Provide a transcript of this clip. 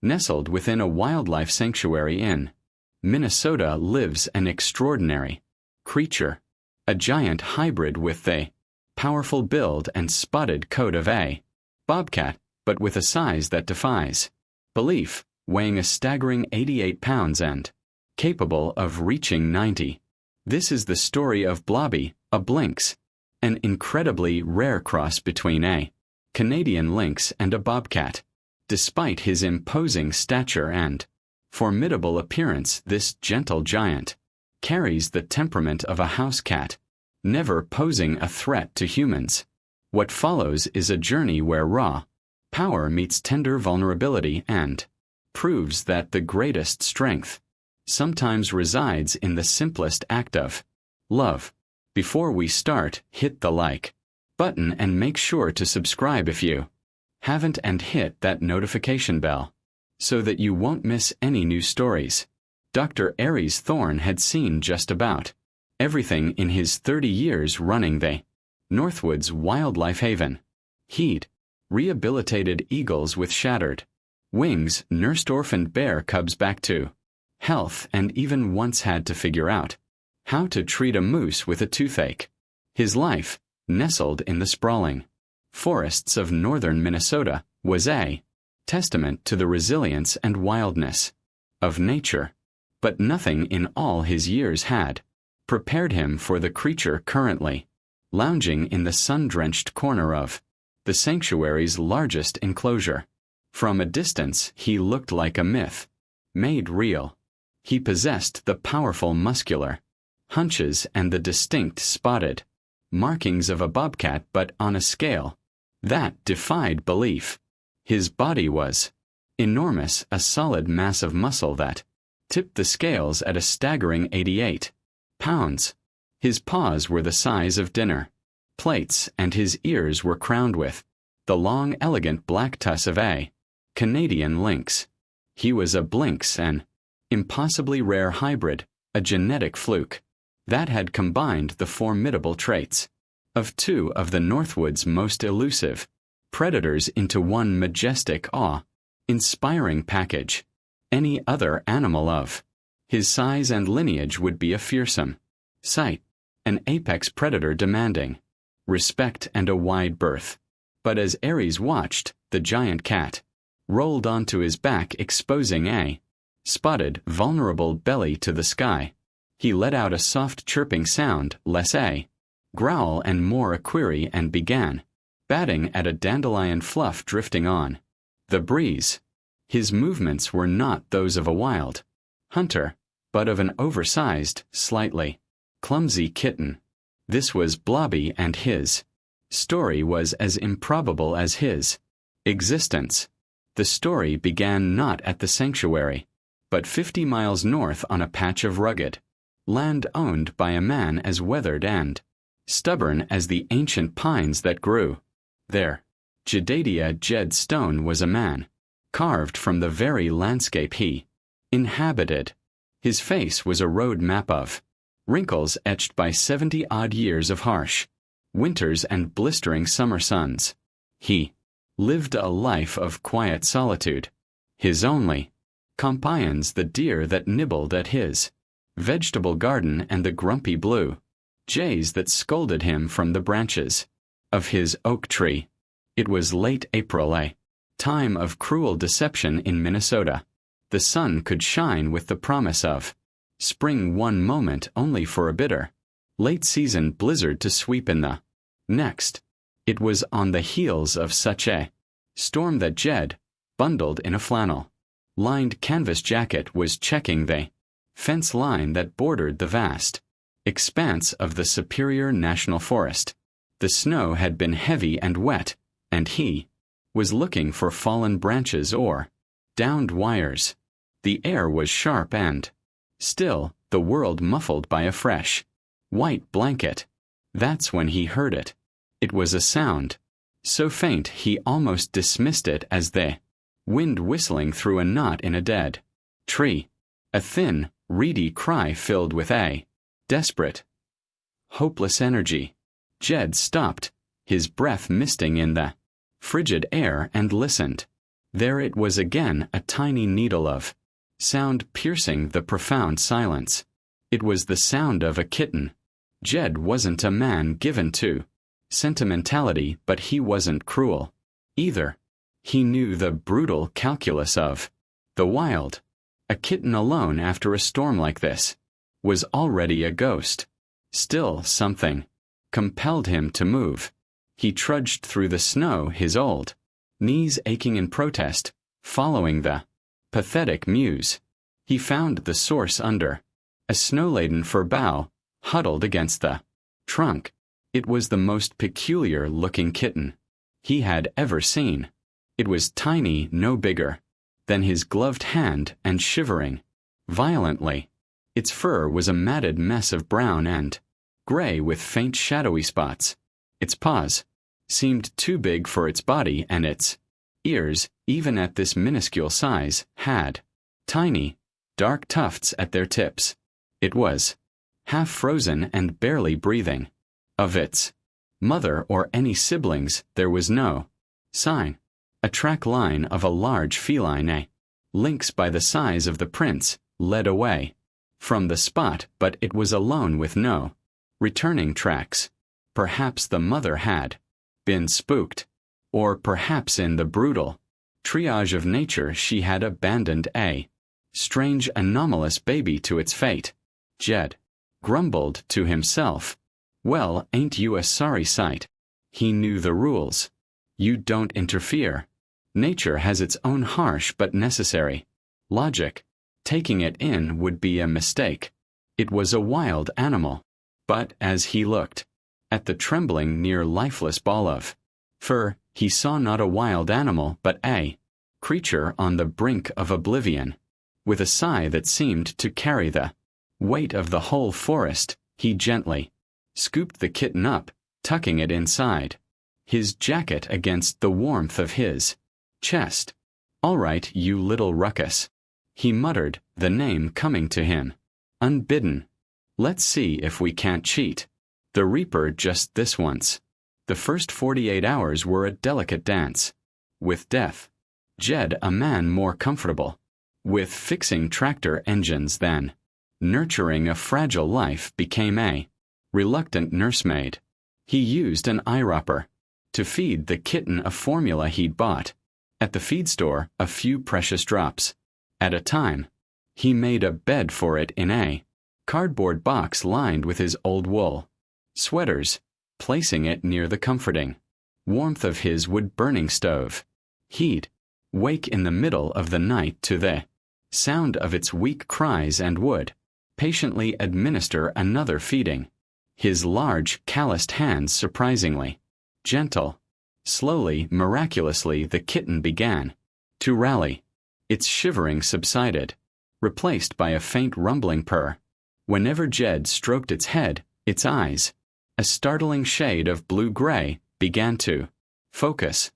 Nestled within a wildlife sanctuary in Minnesota lives an extraordinary creature, a giant hybrid with a powerful build and spotted coat of a bobcat, but with a size that defies belief, weighing a staggering 88 pounds and capable of reaching 90. This is the story of Blobby, a Blinks, an incredibly rare cross between a Canadian lynx and a bobcat. Despite his imposing stature and formidable appearance, this gentle giant carries the temperament of a house cat, never posing a threat to humans. What follows is a journey where raw power meets tender vulnerability and proves that the greatest strength sometimes resides in the simplest act of love. Before we start, hit the like button and make sure to subscribe if you haven't, and hit that notification bell so that you won't miss any new stories. Dr. Aries Thorne had seen just about everything in his 30 years running the Northwoods Wildlife Haven. He'd rehabilitated eagles with shattered wings, nursed orphaned bear cubs back to health, and even once had to figure out how to treat a moose with a toothache. His life, nestled in the sprawling forests of northern Minnesota, was a testament to the resilience and wildness of nature. But nothing in all his years had prepared him for the creature currently lounging in the sun-drenched corner of the sanctuary's largest enclosure. From a distance, he looked like a myth made real. He possessed the powerful muscular hunches and the distinct spotted markings of a bobcat, but on a scale that defied belief. His body was enormous, a solid mass of muscle that tipped the scales at a staggering 88 pounds. His paws were the size of dinner plates, and his ears were crowned with the long, elegant black tuss of a Canadian lynx. He was a Blinks, an impossibly rare hybrid, a genetic fluke that had combined the formidable traits of two of the Northwoods' most elusive predators into one majestic, awe-inspiring package. Any other animal of his size and lineage would be a fearsome sight, an apex predator demanding respect and a wide berth. But as Aries watched, the giant cat rolled onto his back, exposing a spotted, vulnerable belly to the sky. He let out a soft chirping sound, less a growl and more a query, and began batting at a dandelion fluff drifting on the breeze. His movements were not those of a wild hunter, but of an oversized, slightly clumsy kitten. This was Blobby, and his story was as improbable as his existence. The story began not at the sanctuary, but 50 miles north on a patch of rugged land owned by a man as weathered and stubborn as the ancient pines that grew there. Jedediah Jed Stone was a man carved from the very landscape he inhabited. His face was a road map of wrinkles etched by 70-odd years of harsh winters and blistering summer suns. He lived a life of quiet solitude. His only companions the deer that nibbled at his vegetable garden and the grumpy blue jays that scolded him from the branches of his oak tree. It was late April, a time of cruel deception in Minnesota. The sun could shine with the promise of spring one moment, only for a bitter late-season blizzard to sweep in the next. It was on the heels of such a storm that Jed, bundled in a flannel-lined canvas jacket, was checking the fence line that bordered the vast expanse of the Superior National Forest. The snow had been heavy and wet, and he was looking for fallen branches or downed wires. The air was sharp and still, the world muffled by a fresh white blanket. That's when he heard it. It was a sound so faint he almost dismissed it as the wind whistling through a knot in a dead tree. A thin, reedy cry filled with a desperate, hopeless energy. Jed stopped, his breath misting in the frigid air, and listened. There it was again, a tiny needle of sound piercing the profound silence. It was the sound of a kitten. Jed wasn't a man given to sentimentality, but he wasn't cruel either. He knew the brutal calculus of the wild. A kitten alone after a storm like this was already a ghost. Still, something compelled him to move. He trudged through the snow, his old knees aching in protest, following the pathetic muse. He found the source under a snow-laden fir bough, huddled against the trunk. It was the most peculiar-looking kitten he had ever seen. It was tiny, no bigger than his gloved hand, and shivering violently. Its fur was a matted mess of brown and gray with faint shadowy spots. Its paws seemed too big for its body, and its ears, even at this minuscule size, had tiny, dark tufts at their tips. It was half frozen and barely breathing. Of its mother or any siblings there was no sign. A track line of a large feline, lynx by the size of the prince, led away from the spot, but it was alone with no returning tracks. Perhaps the mother had been spooked, or perhaps in the brutal triage of nature she had abandoned a strange anomalous baby to its fate. Jed grumbled to himself. Well, ain't you a sorry sight? He knew the rules. You don't interfere. Nature has its own harsh but necessary logic. Taking it in would be a mistake. It was a wild animal. But as he looked at the trembling, near lifeless ball of fur, he saw not a wild animal but a creature on the brink of oblivion. With a sigh that seemed to carry the weight of the whole forest, he gently scooped the kitten up, tucking it inside his jacket against the warmth of his chest. "All right, you little ruckus," he muttered, the name coming to him unbidden. "Let's see if we can't cheat the Reaper just this once." The first 48 hours were a delicate dance with death. Jed, a man more comfortable with fixing tractor engines than nurturing a fragile life, became a reluctant nursemaid. He used an eyedropper to feed the kitten a formula he'd bought at the feed store, a few precious drops at a time. He made a bed for it in a cardboard box lined with his old wool sweaters, placing it near the comforting warmth of his wood-burning stove. He'd wake in the middle of the night to the sound of its weak cries and would patiently administer another feeding. His large, calloused hands surprisingly gentle. Slowly, miraculously, the kitten began to rally. Its shivering subsided, replaced by a faint rumbling purr. Whenever Jed stroked its head, its eyes, a startling shade of blue-gray, began to focus.